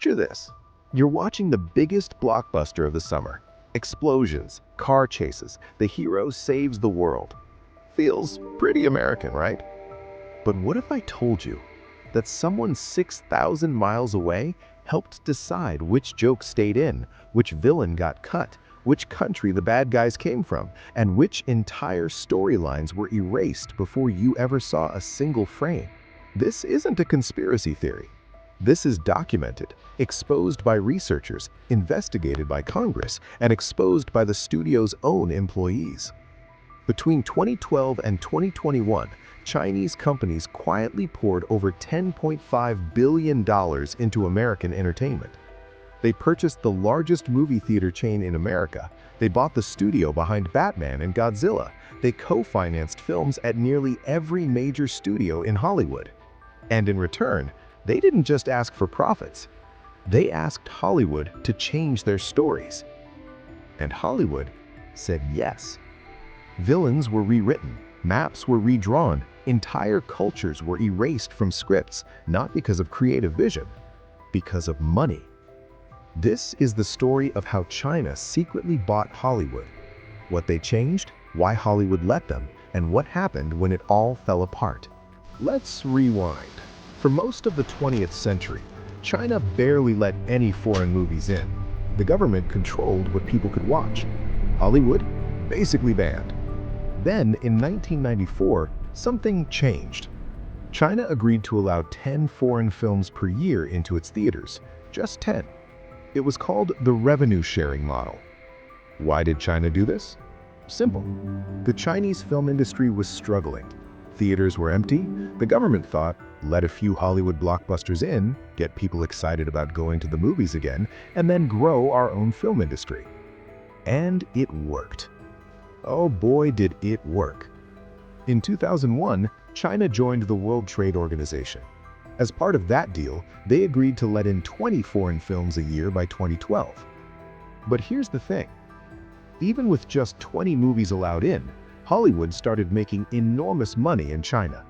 Picture this. You're watching the biggest blockbuster of the summer. Explosions, car chases, the hero saves the world. Feels pretty American, right? But what if I told you that someone 6,000 miles away helped decide which joke stayed in, which villain got cut, which country the bad guys came from, and which entire storylines were erased before you ever saw a single frame? This isn't a conspiracy theory. This is documented, exposed by researchers, investigated by Congress, and exposed by the studio's own employees. Between 2012 and 2021, Chinese companies quietly poured over $10.5 billion into American entertainment. They purchased the largest movie theater chain in America. They bought the studio behind Batman and Godzilla. They co-financed films at nearly every major studio in Hollywood. And in return, they didn't just ask for profits. They asked Hollywood to change their stories. And Hollywood said yes. Villains were rewritten, maps were redrawn, entire cultures were erased from scripts, not because of creative vision, because of money. This is the story of how China secretly bought Hollywood, what they changed, why Hollywood let them, and what happened when it all fell apart. Let's rewind. For most of the 20th century, China barely let any foreign movies in. The government controlled what people could watch. Hollywood basically banned. Then, in 1994, something changed. China agreed to allow 10 foreign films per year into its theaters, just 10. It was called the revenue-sharing model. Why did China do this? Simple. The Chinese film industry was struggling. Theaters were empty. The government thought, let a few Hollywood blockbusters in, get people excited about going to the movies again, and then grow our own film industry. And it worked. Oh boy, did it work. In 2001, China joined the World Trade Organization. As part of that deal, they agreed to let in 20 foreign films a year by 2012. But here's the thing. Even with just 20 movies allowed in, Hollywood started making enormous money in China.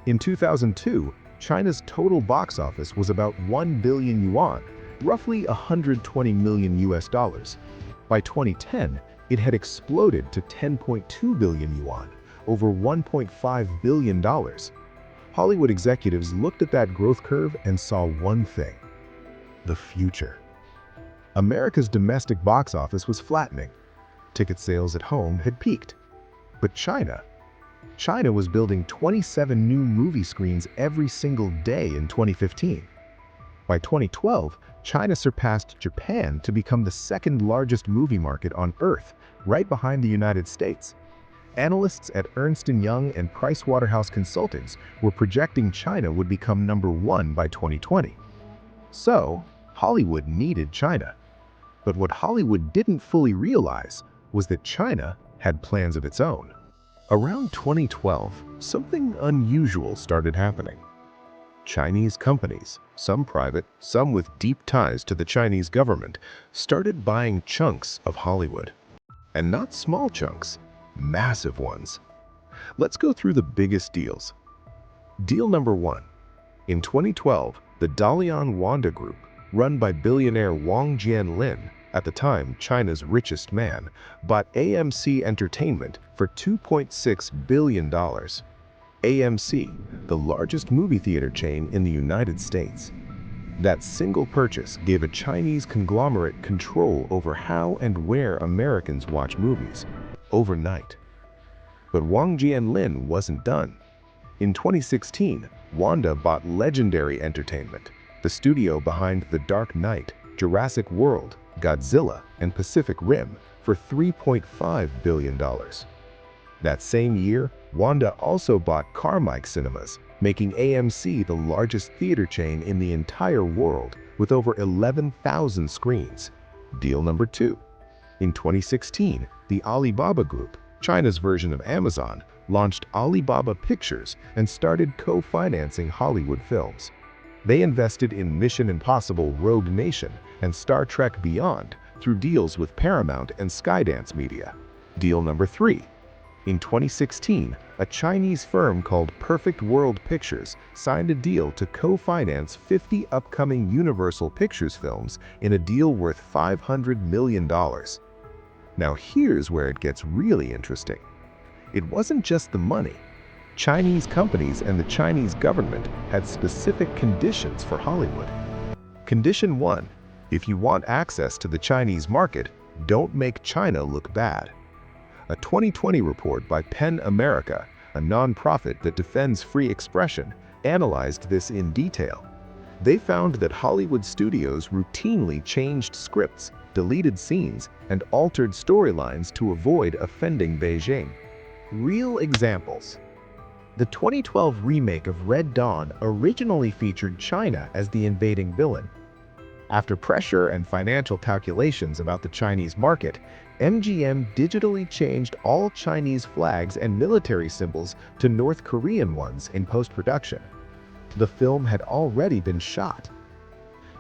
In 2002, China's total box office was about 1 billion yuan, roughly 120 million US dollars. By 2010, it had exploded to 10.2 billion yuan, over $1.5 billion. Hollywood executives looked at that growth curve and saw one thing: the future. America's domestic box office was flattening. Ticket sales at home had peaked. But China was building 27 new movie screens every single day in 2015. By 2012, China surpassed Japan to become the second largest movie market on Earth, right behind the United States. Analysts at Ernst & Young and Pricewaterhouse Consultants were projecting China would become #1 by 2020. So, Hollywood needed China. But what Hollywood didn't fully realize was that China had plans of its own. Around 2012, something unusual started happening. Chinese companies, some private, some with deep ties to the Chinese government, started buying chunks of Hollywood. And not small chunks, massive ones. Let's go through the biggest deals. Deal number 1. In 2012, the Dalian Wanda Group, run by billionaire Wang Jianlin, at the time China's richest man, bought AMC Entertainment for $2.6 billion. AMC, the largest movie theater chain in the United States. That single purchase gave a Chinese conglomerate control over how and where Americans watch movies, overnight. But Wang Jianlin wasn't done. In 2016, Wanda bought Legendary Entertainment, the studio behind The Dark Knight, Jurassic World, Godzilla, and Pacific Rim, for $3.5 billion. That same year, Wanda also bought Carmike Cinemas, making AMC the largest theater chain in the entire world with over 11,000 screens. Deal number 2. In 2016, the Alibaba Group, China's version of Amazon, launched Alibaba Pictures and started co-financing Hollywood films. They invested in Mission Impossible: Rogue Nation and Star Trek Beyond through deals with Paramount and Skydance Media. Deal number 3. In 2016, a Chinese firm called Perfect World Pictures signed a deal to co-finance 50 upcoming Universal Pictures films in a deal worth $500 million. Now here's where it gets really interesting. It wasn't just the money. Chinese companies and the Chinese government had specific conditions for Hollywood. Condition 1. If you want access to the Chinese market, don't make China look bad. A 2020 report by PEN America, a nonprofit that defends free expression, analyzed this in detail. They found that Hollywood studios routinely changed scripts, deleted scenes, and altered storylines to avoid offending Beijing. Real examples. The 2012 remake of Red Dawn originally featured China as the invading villain. After pressure and financial calculations about the Chinese market, MGM digitally changed all Chinese flags and military symbols to North Korean ones in post-production. The film had already been shot.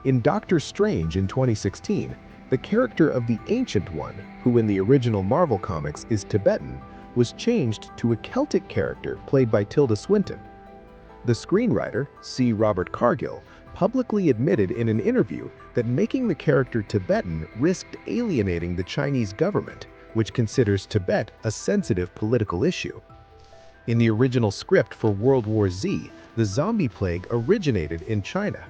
In Doctor Strange in 2016, the character of the Ancient One, who in the original Marvel comics is Tibetan, was changed to a Celtic character played by Tilda Swinton. The screenwriter, C. Robert Cargill, publicly admitted in an interview that making the character Tibetan risked alienating the Chinese government, which considers Tibet a sensitive political issue. In the original script for World War Z, the zombie plague originated in China.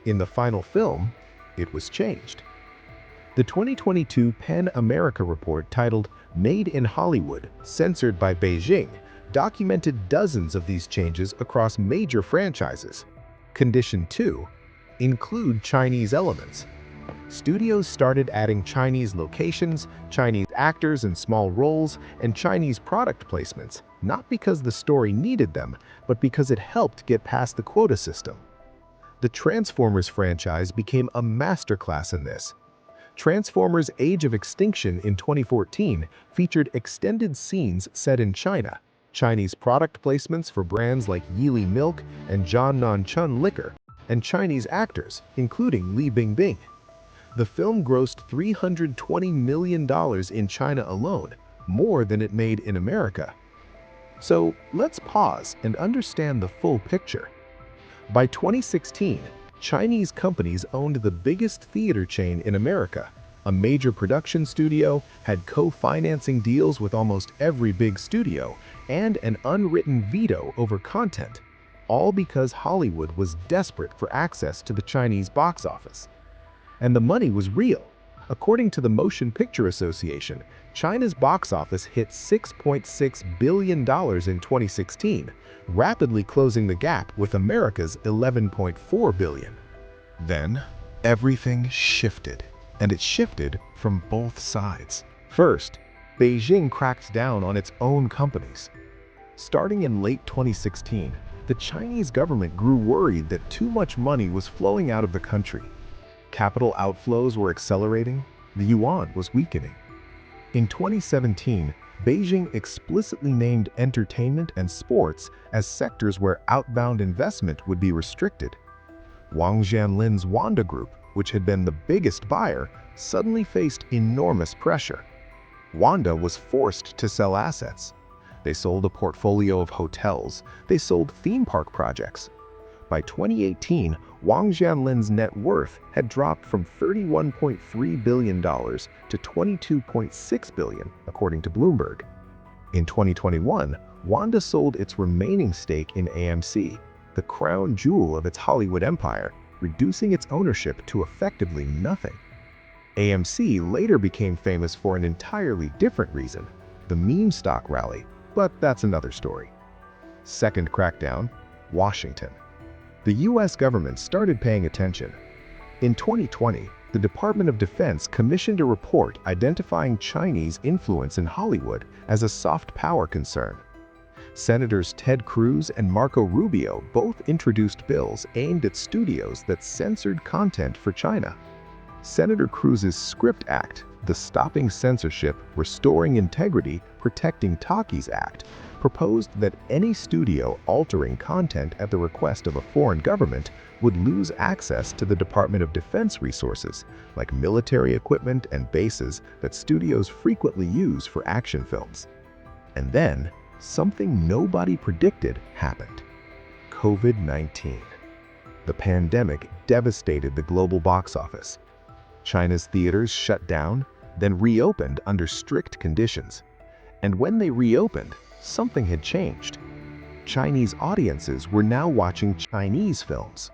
In the final film, it was changed. The 2022 PEN America report titled Made in Hollywood, Censored by Beijing, documented dozens of these changes across major franchises. Condition 2. Include Chinese elements. Studios started adding Chinese locations, Chinese actors in small roles, and Chinese product placements, not because the story needed them, but because it helped get past the quota system. The Transformers franchise became a masterclass in this. Transformers Age of Extinction in 2014 featured extended scenes set in China, Chinese product placements for brands like Yili Milk and Jiangnan Chun Liquor, and Chinese actors, including Li Bingbing. The film grossed $320 million in China alone, more than it made in America. So let's pause and understand the full picture. By 2016, Chinese companies owned the biggest theater chain in America. A major production studio had co-financing deals with almost every big studio, and an unwritten veto over content, all because Hollywood was desperate for access to the Chinese box office. And the money was real. According to the Motion Picture Association, China's box office hit $6.6 billion in 2016, rapidly closing the gap with America's $11.4 billion. Then, everything shifted, and it shifted from both sides. First, Beijing cracked down on its own companies. Starting in late 2016, the Chinese government grew worried that too much money was flowing out of the country. Capital outflows were accelerating, the yuan was weakening. In 2017, Beijing explicitly named entertainment and sports as sectors where outbound investment would be restricted. Wang Jianlin's Wanda Group, which had been the biggest buyer, suddenly faced enormous pressure. Wanda was forced to sell assets. They sold a portfolio of hotels, they sold theme park projects. By 2018, Wang Jianlin's net worth had dropped from $31.3 billion to $22.6 billion, according to Bloomberg. In 2021, Wanda sold its remaining stake in AMC, the crown jewel of its Hollywood empire, reducing its ownership to effectively nothing. AMC later became famous for an entirely different reason, the meme stock rally, but that's another story. Second crackdown, Washington. The US government started paying attention. In 2020, the Department of Defense commissioned a report identifying Chinese influence in Hollywood as a soft power concern. Senators Ted Cruz and Marco Rubio both introduced bills aimed at studios that censored content for China. Senator Cruz's Script Act, the Stopping Censorship, Restoring Integrity, Protecting Talkies Act, proposed that any studio altering content at the request of a foreign government would lose access to the Department of Defense resources, like military equipment and bases that studios frequently use for action films. And then, something nobody predicted happened. COVID-19. The pandemic devastated the global box office. China's theaters shut down, then reopened under strict conditions. And when they reopened, something had changed. Chinese audiences were now watching Chinese films.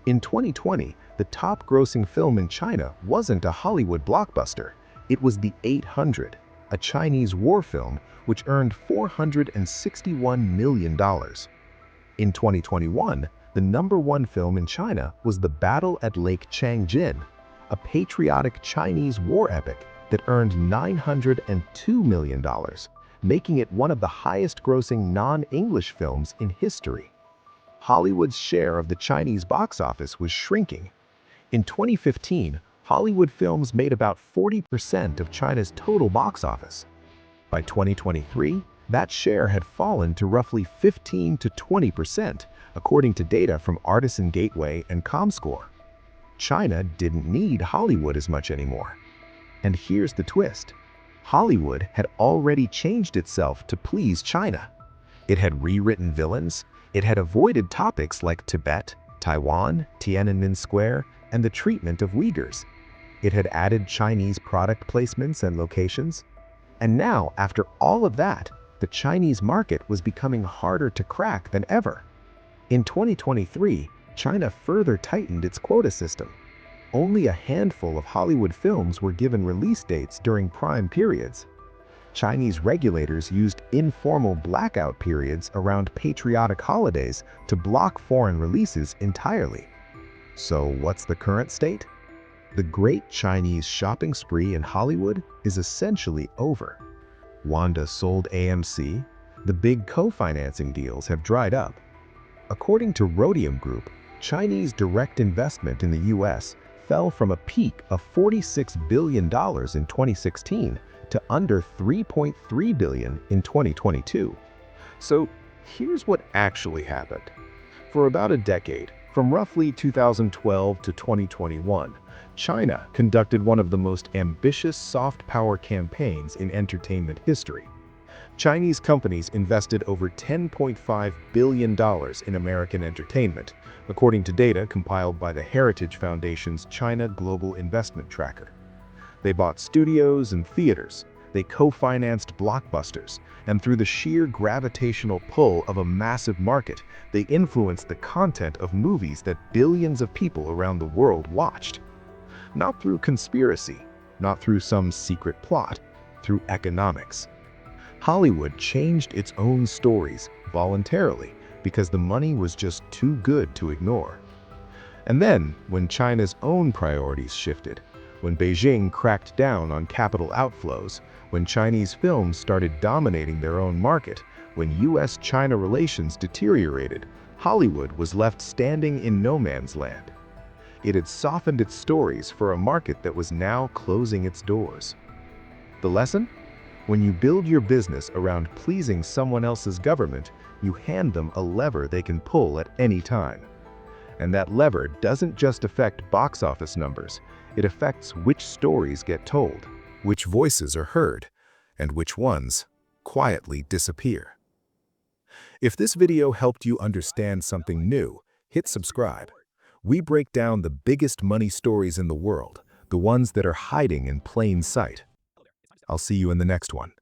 In 2020, the top-grossing film in China wasn't a Hollywood blockbuster. It was The 800, a Chinese war film which earned $461 million. In 2021, the #1 film in China was The Battle at Lake Changjin, a patriotic Chinese war epic that earned $902 million, making it one of the highest-grossing non-English films in history. Hollywood's share of the Chinese box office was shrinking. In 2015, Hollywood films made about 40% of China's total box office. By 2023, that share had fallen to roughly 15 to 20%, according to data from Artisan Gateway and Comscore. China didn't need Hollywood as much anymore. And here's the twist. Hollywood had already changed itself to please China. It had rewritten villains, it had avoided topics like Tibet, Taiwan, Tiananmen Square, and the treatment of Uyghurs. It had added Chinese product placements and locations. And now, after all of that, the Chinese market was becoming harder to crack than ever. In 2023, China further tightened its quota system. Only a handful of Hollywood films were given release dates during prime periods. Chinese regulators used informal blackout periods around patriotic holidays to block foreign releases entirely. So what's the current state? The great Chinese shopping spree in Hollywood is essentially over. Wanda sold AMC, the big co-financing deals have dried up. According to Rewrote Group, Chinese direct investment in the US fell from a peak of $46 billion in 2016 to under $3.3 billion in 2022. So here's what actually happened. For about a decade, from roughly 2012 to 2021, China conducted one of the most ambitious soft power campaigns in entertainment history. Chinese companies invested over $10.5 billion in American entertainment, according to data compiled by the Heritage Foundation's China Global Investment Tracker. They bought studios and theaters, they co-financed blockbusters, and through the sheer gravitational pull of a massive market, they influenced the content of movies that billions of people around the world watched. Not through conspiracy, not through some secret plot, through economics. Hollywood changed its own stories voluntarily because the money was just too good to ignore. And then, when China's own priorities shifted, when Beijing cracked down on capital outflows, when Chinese films started dominating their own market, when US-China relations deteriorated, Hollywood was left standing in no man's land. It had softened its stories for a market that was now closing its doors. The lesson? When you build your business around pleasing someone else's government, you hand them a lever they can pull at any time. And that lever doesn't just affect box office numbers, it affects which stories get told, which voices are heard, and which ones quietly disappear. If this video helped you understand something new, hit subscribe. We break down the biggest money stories in the world, the ones that are hiding in plain sight. I'll see you in the next one.